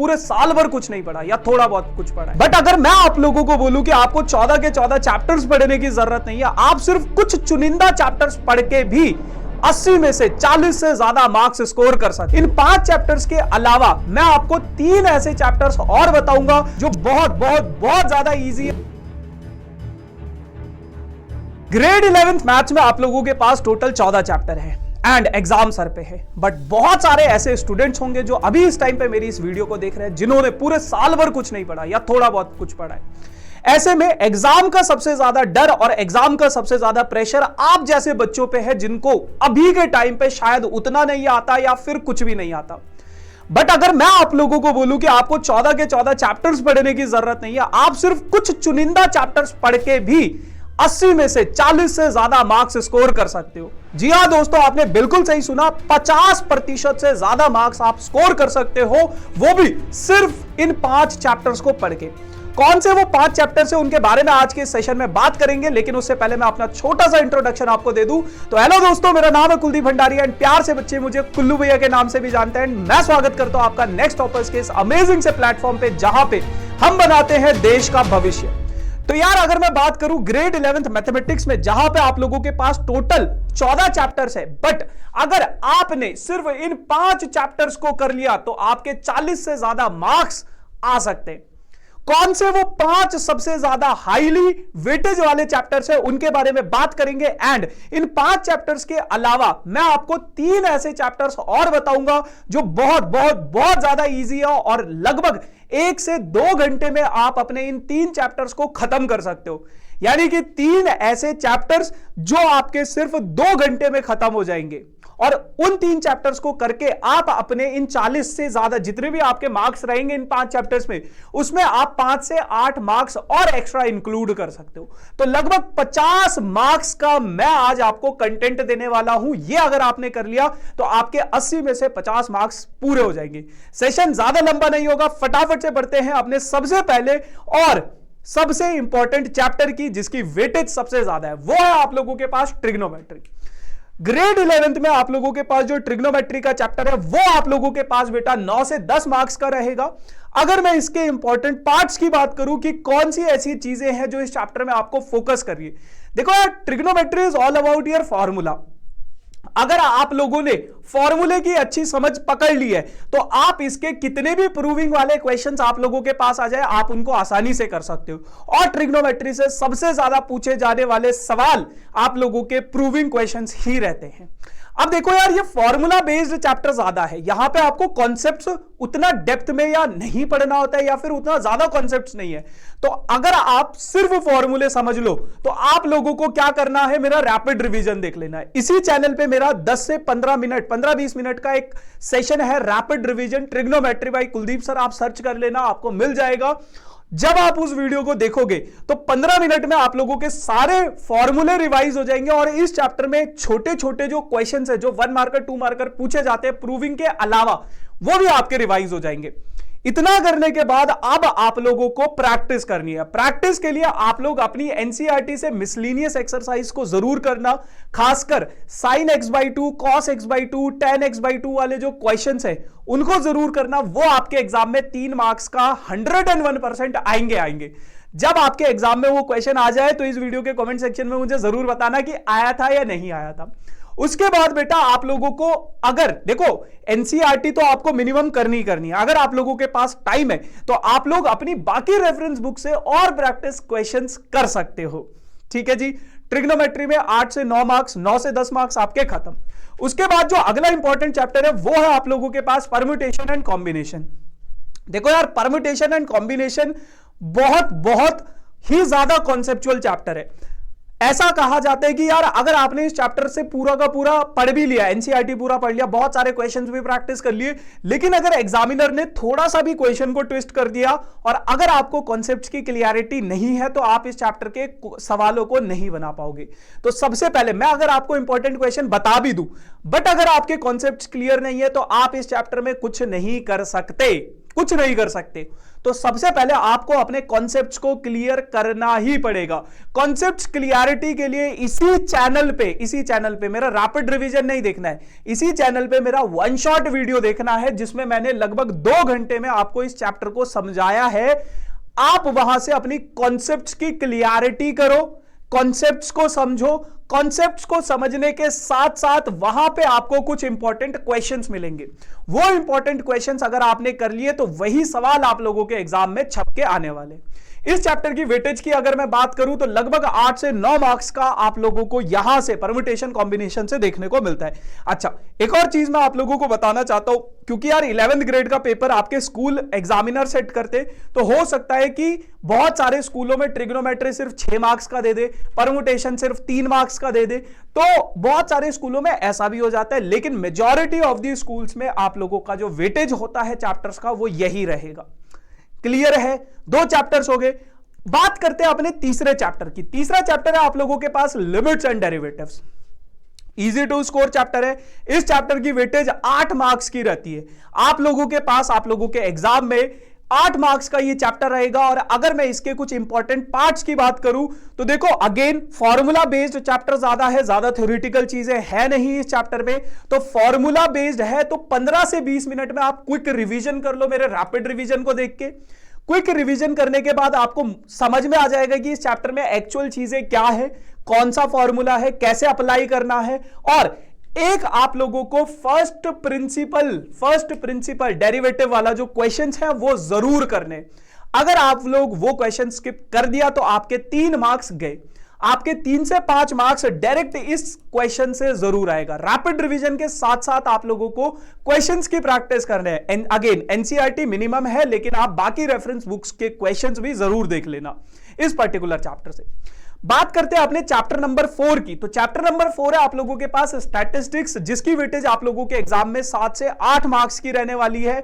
पूरे साल भर कुछ नहीं पढ़ा या थोड़ा बहुत कुछ पढ़ा है। बट अगर मैं आप लोगों को बोलूं कि आपको 14 के 14 चैप्टर्स पढ़ने की जरूरत नहीं है, आप सिर्फ कुछ चुनिंदा चैप्टर्स पढ़ के भी 80 में से 40 से ज्यादा मार्क्स स्कोर कर सकते। इन 5 चैप्टर्स के अलावा मैं आपको 3 ऐसे चैप्टर्स और बताऊंगा जो बहुत बहुत बहुत ज्यादा इजी है। ग्रेड 11th मैथ्स में आप लोगों के पास टोटल 14 चैप्टर है एंड एग्जाम सर पे है। बट बहुत सारे ऐसे स्टूडेंट्स होंगे जो अभी इस टाइम पे मेरी इस वीडियो को देख रहे हैं, जिन्होंने पूरे साल भर कुछ नहीं पढ़ा या थोड़ा बहुत कुछ पढ़ा है। ऐसे में एग्जाम का सबसे ज्यादा डर और एग्जाम का सबसे ज्यादा प्रेशर आप जैसे बच्चों पे है, जिनको अभी के टाइम पे शायद उतना नहीं आता या फिर कुछ भी नहीं आता। बट अगर मैं आप लोगों को बोलूं कि आपको 14 के 14 चैप्टर्स पढ़ने की जरूरत नहीं है, आप सिर्फ कुछ चुनिंदा चैप्टर्स पढ़ के भी 80 में से 40 से ज्यादा मार्क्स स्कोर कर सकते हो। जी हां दोस्तों, आपने बिल्कुल सही सुना, 50% से ज्यादा मार्क्स आप स्कोर कर सकते हो, वो भी सिर्फ इन 5 चैप्टर्स को पढ़ के। कौन से वो 5 चैप्टर्स हैं, उनके बारे में आज के सेशन में बात करेंगे, लेकिन उससे पहले मैं अपना छोटा सा इंट्रोडक्शन आपको दे दूं। तो हेलो दोस्तों, मेरा नाम है कुलदीप भंडारी एंड प्यार से बच्चे मुझे कुल्लू भैया के नाम से भी जानते हैं। मैं स्वागत करता हूं आपका नेक्स्ट टॉपर्स के इस अमेजिंग से प्लेटफॉर्म पे, जहां पे हम बनाते हैं देश का भविष्य। तो यार, अगर मैं बात करूं ग्रेड 11th मैथमेटिक्स में, जहां पे आप लोगों के पास टोटल 14 चैप्टर्स है, बट अगर आपने सिर्फ इन 5 चैप्टर्स को कर लिया तो आपके 40 से ज्यादा मार्क्स आ सकते हैं। कौन से वो 5 सबसे ज्यादा हाईली वेटेज वाले चैप्टर्स है, उनके बारे में बात करेंगे। एंड इन 5 चैप्टर्स के अलावा मैं आपको 3 ऐसे चैप्टर्स और बताऊंगा जो बहुत बहुत बहुत ज्यादा इजी है और लगभग 1 से 2 घंटे में आप अपने इन 3 चैप्टर्स को खत्म कर सकते हो। यानी कि 3 ऐसे चैप्टर्स जो आपके सिर्फ 2 घंटे में खत्म हो जाएंगे, और उन 3 चैप्टर्स को करके आप अपने इन 40 से ज्यादा जितने भी आपके मार्क्स रहेंगे इन 5 चैप्टर्स में, उसमें आप 5 से 8 मार्क्स और एक्स्ट्रा इंक्लूड कर सकते हो। तो लगभग 50 मार्क्स का मैं आज आपको कंटेंट देने वाला हूं। ये अगर आपने कर लिया तो आपके 80 में से 50 मार्क्स पूरे हो जाएंगे। सेशन ज्यादा लंबा नहीं होगा, फटाफट से बढ़ते हैं अपने सबसे पहले और सबसे इंपॉर्टेंट चैप्टर की, जिसकी वेटेज सबसे ज्यादा है, वो है आप लोगों के पास ट्रिग्नोमेट्री। ग्रेड 11th में आप लोगों के पास जो ट्रिग्नोमेट्री का चैप्टर है, वो आप लोगों के पास बेटा 9 से 10 मार्क्स का रहेगा। अगर मैं इसके इंपॉर्टेंट पार्ट्स की बात करूं कि कौन सी ऐसी चीजें हैं जो इस चैप्टर में आपको फोकस कर रही है, देखो यार, trigonometry is all about your formula. अगर आप लोगों ने फॉर्मूले की अच्छी समझ पकड़ ली है तो आप इसके कितने भी प्रूविंग वाले क्वेश्चंस आप लोगों के पास आ जाए, आप उनको आसानी से कर सकते हो। और ट्रिग्नोमेट्री से सबसे ज्यादा पूछे जाने वाले सवाल आप लोगों के प्रूविंग क्वेश्चंस ही रहते हैं। अब देखो यार, ये फॉर्मूला बेस्ड चैप्टर ज्यादा है, यहां पे आपको कॉन्सेप्ट्स उतना डेप्थ में या नहीं पढ़ना होता है, या फिर उतना ज्यादा कॉन्सेप्ट्स नहीं है। तो अगर आप सिर्फ फॉर्मूले समझ लो तो आप लोगों को क्या करना है, मेरा रैपिड रिवीजन देख लेना है। इसी चैनल पे मेरा 10 से 15 मिनट 15-20 मिनट का एक सेशन है, rapid revision trigonometry by Kuldeep sir. आप सर्च कर लेना, आपको मिल जाएगा। जब आप उस वीडियो को देखोगे तो 15 मिनट में आप लोगों के सारे फॉर्मूले रिवाइज हो जाएंगे, और इस चैप्टर में छोटे छोटे जो क्वेश्चंस है, जो 1 मार्कर 2 मार्कर पूछे जाते हैं प्रूविंग के अलावा, वो भी आपके रिवाइज हो जाएंगे। इतना करने के बाद अब आप लोगों को प्रैक्टिस करनी है। प्रैक्टिस के लिए आप लोग अपनी एनसीईआरटी से मिसलेनियस एक्सरसाइज को जरूर करना, खासकर sin x/2, cos x/2, tan x/2 वाले जो क्वेश्चंस है उनको जरूर करना। वो आपके एग्जाम में 3 मार्क्स का 101% आएंगे। जब आपके एग्जाम में वो क्वेश्चन आ जाए तो इस वीडियो के कमेंट सेक्शन में मुझे जरूर बताना कि आया था या नहीं आया था। उसके बाद बेटा आप लोगों को, अगर देखो एनसीईआरटी तो आपको मिनिमम करनी है, अगर आप लोगों के पास टाइम है तो आप लोग अपनी बाकी रेफरेंस बुक से और प्रैक्टिस क्वेश्चंस कर सकते हो। ठीक है जी। ट्रिग्नोमेट्री में 8 से 9 मार्क्स, 9 से 10 मार्क्स आपके खत्म। उसके बाद जो अगला इंपॉर्टेंट चैप्टर है वो है आप लोगों के पास परम्यूटेशन एंड कॉम्बिनेशन। देखो यार, परम्यूटेशन एंड कॉम्बिनेशन बहुत बहुत ही ज्यादा कॉन्सेप्चुअल चैप्टर है। ऐसा कहा जाता है कि यार, अगर आपने इस चैप्टर से पूरा का पूरा पढ़ भी लिया, एनसीईआरटी पूरा पढ़ लिया, बहुत सारे क्वेश्चंस भी प्रैक्टिस कर लिए, लेकिन अगर एग्जामिनर ने थोड़ा सा भी क्वेश्चन को ट्विस्ट कर दिया और अगर आपको कॉन्सेप्ट्स की क्लियरिटी नहीं है तो आप इस चैप्टर के सवालों को नहीं बना पाओगे। तो सबसे पहले मैं अगर आपको इंपॉर्टेंट क्वेश्चन बता भी दूं, बट अगर आपके कॉन्सेप्ट्स क्लियर नहीं है तो आप इस चैप्टर में कुछ नहीं कर सकते। कुछ नहीं कर सकते। तो सबसे पहले आपको अपने कॉन्सेप्ट्स को क्लियर करना ही पड़ेगा। कॉन्सेप्ट्स क्लियरिटी के लिए इसी चैनल पे मेरा रैपिड रिवीजन नहीं देखना है, इसी चैनल पे मेरा वन शॉट वीडियो देखना है जिसमें मैंने लगभग 2 घंटे में आपको इस चैप्टर को समझाया है। आप वहां से अपनी कॉन्सेप्ट्स की क्लियरिटी करो, कॉन्सेप्ट्स को समझो, कॉन्सेप्ट्स को समझने के साथ साथ वहां पे आपको कुछ इंपॉर्टेंट क्वेश्चंस मिलेंगे। वो इंपॉर्टेंट क्वेश्चंस अगर आपने कर लिए तो वही सवाल आप लोगों के एग्जाम में छप के आने वाले। इस चैप्टर की वेटेज की अगर मैं बात करूं तो लगभग 8 से 9 मार्क्स का आप लोगों को यहां से परम्यूटेशन कॉम्बिनेशन से देखने को मिलता है। अच्छा, एक और चीज मैं आप लोगों को बताना चाहता हूं, क्योंकि यार 11th ग्रेड का पेपर आपके स्कूल एग्जामिनर सेट करते तो हो सकता है कि बहुत सारे स्कूलों में ट्रिग्नोमेट्री सिर्फ 6 मार्क्स का दे दे, परम्यूटेशन सिर्फ 3 मार्क्स का दे दे, तो बहुत सारे स्कूलों में ऐसा भी हो जाता है। लेकिन मेजॉरिटी ऑफ दी स्कूल्स में आप लोगों का जो वेटेज होता है चैप्टर्स का वो यही रहेगा। क्लियर है? 2 चैप्टर्स हो गए। बात करते हैं अपने तीसरे चैप्टर की। तीसरा चैप्टर है आप लोगों के पास limits and derivatives. Easy to score chapter है। इस चैप्टर की वेटेज 8 मार्क्स की रहती है। आप लोगों के पास आप लोगों के एग्जाम में 8 मार्क्स का ये चैप्टर रहेगा। और अगर मैं इसके कुछ इंपॉर्टेंट पार्ट्स की बात करूं तो देखो, अगेन फॉर्मूला बेस्ड चैप्टर ज्यादा है, ज्यादा थ्योरेटिकल चीजें है नहीं इस चैप्टर में। तो फॉर्मूला बेस्ड है तो 15 से 20 मिनट में आप क्विक रिवीजन कर लो मेरे रैपिड रिवीजन को देख के। क्विक रिवीजन करने के बाद आपको समझ में आ जाएगा कि इस चैप्टर में एक्चुअल चीजें क्या है, कौन सा फॉर्मूला है, कैसे अप्लाई करना है। और एक आप लोगों को फर्स्ट प्रिंसिपल डेरिवेटिव वाला जो क्वेश्चंस है वो जरूर करने। अगर आप लोग वो क्वेश्चन स्किप कर दिया तो आपके 3 मार्क्स गए। आपके 3 से 5 मार्क्स डायरेक्ट इस क्वेश्चन से जरूर आएगा। रैपिड रिवीजन के साथ साथ आप लोगों को क्वेश्चंस की प्रैक्टिस करने हैं। अगेन एनसीईआरटी मिनिमम है, लेकिन आप बाकी रेफरेंस बुक्स के क्वेश्चंस भी जरूर देख लेना इस पर्टिकुलर चैप्टर से। बात करते हैं अपने चैप्टर नंबर 4 की। तो चैप्टर नंबर 4 है आप लोगों के पास स्टैटिस्टिक्स, जिसकी वेटेज आप लोगों के एग्जाम में 7 से 8 मार्क्स की रहने वाली है।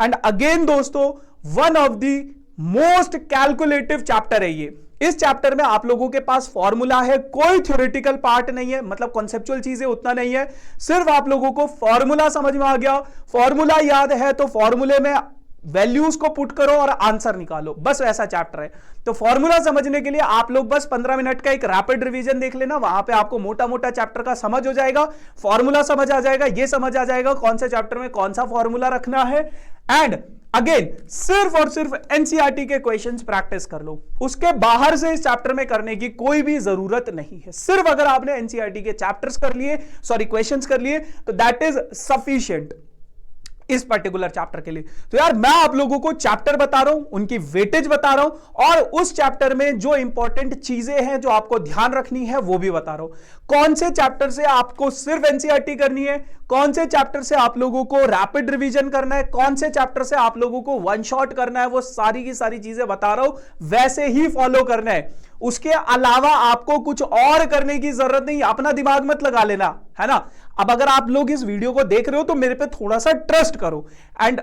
एंड अगेन दोस्तों, one of the most calculative chapter है ये। इस चैप्टर में आप लोगों के पास फॉर्मूला है, कोई थ्योरेटिकल पार्ट नहीं है, मतलब कॉन्सेप्चुअल चीजें उतना नहीं है। सिर्फ आप लोगों को फॉर्मूला समझ में आ गया, फॉर्मूला याद है तो फॉर्मूले में वैल्यूज को पुट करो और आंसर निकालो, बस वैसा चैप्टर है। तो फॉर्मूला समझने के लिए आप लोग बस 15 मिनट का एक रैपिड रिवीजन देख लेना, वहां पे आपको मोटा मोटा चैप्टर का समझ हो जाएगा, फॉर्मूला समझ आ जाएगा, ये समझ आ जाएगा कौन से चैप्टर में कौन सा फॉर्मूला रखना है। एंड अगेन सिर्फ और सिर्फ एनसीईआरटी के क्वेश्चंस प्रैक्टिस कर लो, उसके बाहर से इस चैप्टर में करने की कोई भी जरूरत नहीं है। सिर्फ अगर आपने एनसीईआरटी के चैप्टर्स कर लिए, क्वेश्चंस कर लिए, तो दैट इज सफिशिएंट इस पर्टिकुलर चैप्टर के लिए। तो यार मैं आप लोगों को चैप्टर बता रहा हूं, उनकी वेटेज बता रहा हूं, और उस चैप्टर में जो इंपॉर्टेंट चीजें हैं जो आपको ध्यान रखनी है वो भी बता रहा हूं। कौन से चैप्टर से आपको सिर्फ एनसीईआरटी करनी है, कौन से चैप्टर से आप लोगों को रैपिड रिवीजन करना है, कौन से चैप्टर से आप लोगों को वन शॉट करना है, वो सारी की सारी चीजें बता रहा हूं। वैसे ही फॉलो करना है, उसके अलावा आपको कुछ और करने की जरूरत नहीं। अपना दिमाग मत लगा लेना, है ना। अब अगर आप लोग इस वीडियो को देख रहे हो तो मेरे पे थोड़ा सा ट्रस्ट करो। एंड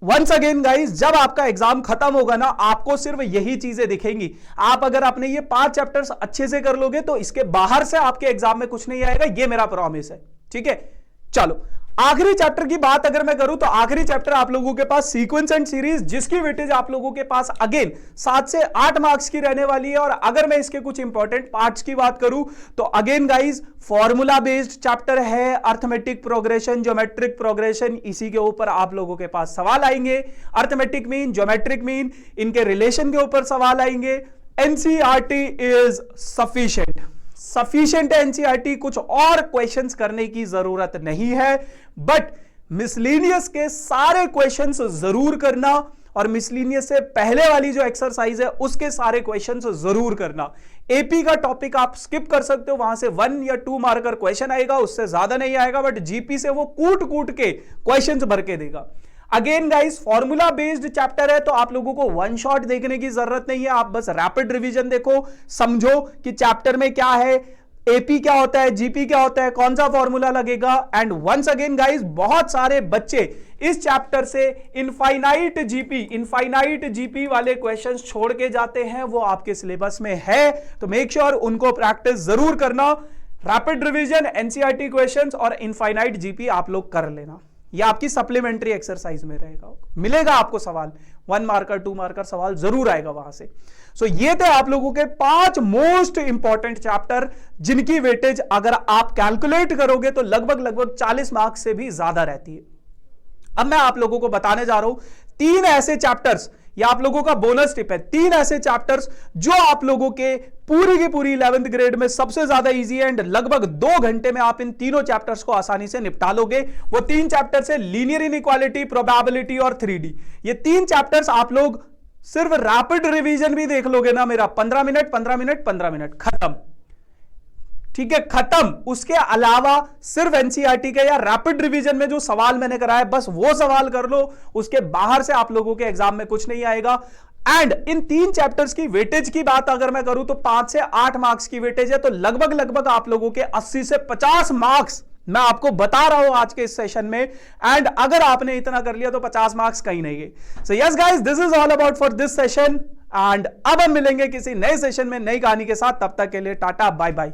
वंस अगेन गाइस, जब आपका एग्जाम खत्म होगा ना, आपको सिर्फ यही चीजें दिखेंगी। आप अगर अपने ये 5 चैप्टर्स अच्छे से कर लोगे तो इसके बाहर से आपके एग्जाम में कुछ नहीं आएगा, ये मेरा प्रॉमिस है, ठीक है। चलो आखिरी चैप्टर की बात अगर मैं करूं तो आखिरी चैप्टर आप लोगों के पास सीक्वेंस एंड सीरीज, जिसकी वेटेज आप लोगों के पास अगेन 7 से 8 मार्क्स की रहने वाली है। और अगर मैं इसके कुछ इंपॉर्टेंट पार्ट्स की बात करूं तो again guys formula based chapter है, अर्थमेटिक प्रोग्रेशन, ज्योमेट्रिक प्रोग्रेशन, इसी के ऊपर आप लोगों के पास सवाल आएंगे। अर्थमेटिक मीन, ज्योमेट्रिक मीन, इनके रिलेशन के ऊपर सवाल आएंगे। एनसीईआरटी इज सफिशिएंट है एनसीईआरटी, कुछ और क्वेश्चंस करने की जरूरत नहीं है। बट मिसलेनियस के सारे क्वेश्चंस जरूर करना, और मिसलेनियस से पहले वाली जो एक्सरसाइज है उसके सारे क्वेश्चंस जरूर करना। एपी का टॉपिक आप स्किप कर सकते हो, वहां से 1 या 2 मार्कर क्वेश्चन आएगा, उससे ज्यादा नहीं आएगा। बट जीपी से वो कूट कूट के क्वेश्चंस भर के देगा। Again guys formula based chapter है तो आप लोगों को वन शॉट देखने की जरूरत नहीं है, आप बस रैपिड रिवीजन देखो, समझो कि चैप्टर में क्या है, एपी क्या होता है, जीपी क्या होता है, कौन सा फॉर्मूला लगेगा। एंड वंस अगेन गाइस, बहुत सारे बच्चे इस चैप्टर से इनफाइनाइट जीपी वाले क्वेश्चंस छोड़ के जाते हैं, वो आपके सिलेबस में है, तो मेक श्योर उनको प्रैक्टिस जरूर करना। रैपिड रिवीजन, एनसीईआरटी क्वेश्चंस और इनफाइनाइट जीपी आप लोग कर लेना, या आपकी सप्लीमेंट्री एक्सरसाइज में रहेगा, मिलेगा आपको सवाल, 1 मार्कर 2 मार्कर सवाल जरूर आएगा वहां से। सो ये थे आप लोगों के 5 मोस्ट इंपॉर्टेंट चैप्टर जिनकी वेटेज अगर आप कैलकुलेट करोगे तो लगभग 40 मार्क्स से भी ज्यादा रहती है। अब मैं आप लोगों को बताने जा रहा हूं 3 ऐसे चैप्टर्स, ये आप लोगों का बोनस टिप है, 3 ऐसे चैप्टर्स जो आप लोगों के पूरी की पूरी 11th ग्रेड में सबसे ज्यादा इजी है एंड लगभग 2 घंटे में आप इन तीनों चैप्टर्स को आसानी से निपटा लोगे। वो 3 चैप्टर्स है लीनियर इनइक्वालिटी, प्रोबेबिलिटी और 3D। ये 3 चैप्टर्स आप लोग सिर्फ रैपिड रिवीजन भी देख लोगे ना मेरा, 15 मिनट 15 मिनट 15 मिनट खत्म, ठीक है, खत्म। उसके अलावा सिर्फ एनसीईआरटी के या रैपिड रिवीजन में जो सवाल मैंने कराया बस वो सवाल कर लो, उसके बाहर से आप लोगों के एग्जाम में कुछ नहीं आएगा। एंड इन 3 चैप्टर्स की वेटेज की बात अगर मैं करूं तो 5 से 8 मार्क्स की वेटेज है, तो लगभग आप लोगों के 80 से 50 मार्क्स मैं आपको बता रहा हूं आज के इस सेशन में। एंड अगर आपने इतना कर लिया तो 50 मार्क्स कहीं नहीं गए। So yes guys, this is all about for this session and अब हम मिलेंगे किसी नए सेशन में नई कहानी के साथ। तब तक के लिए टाटा बाय बाय।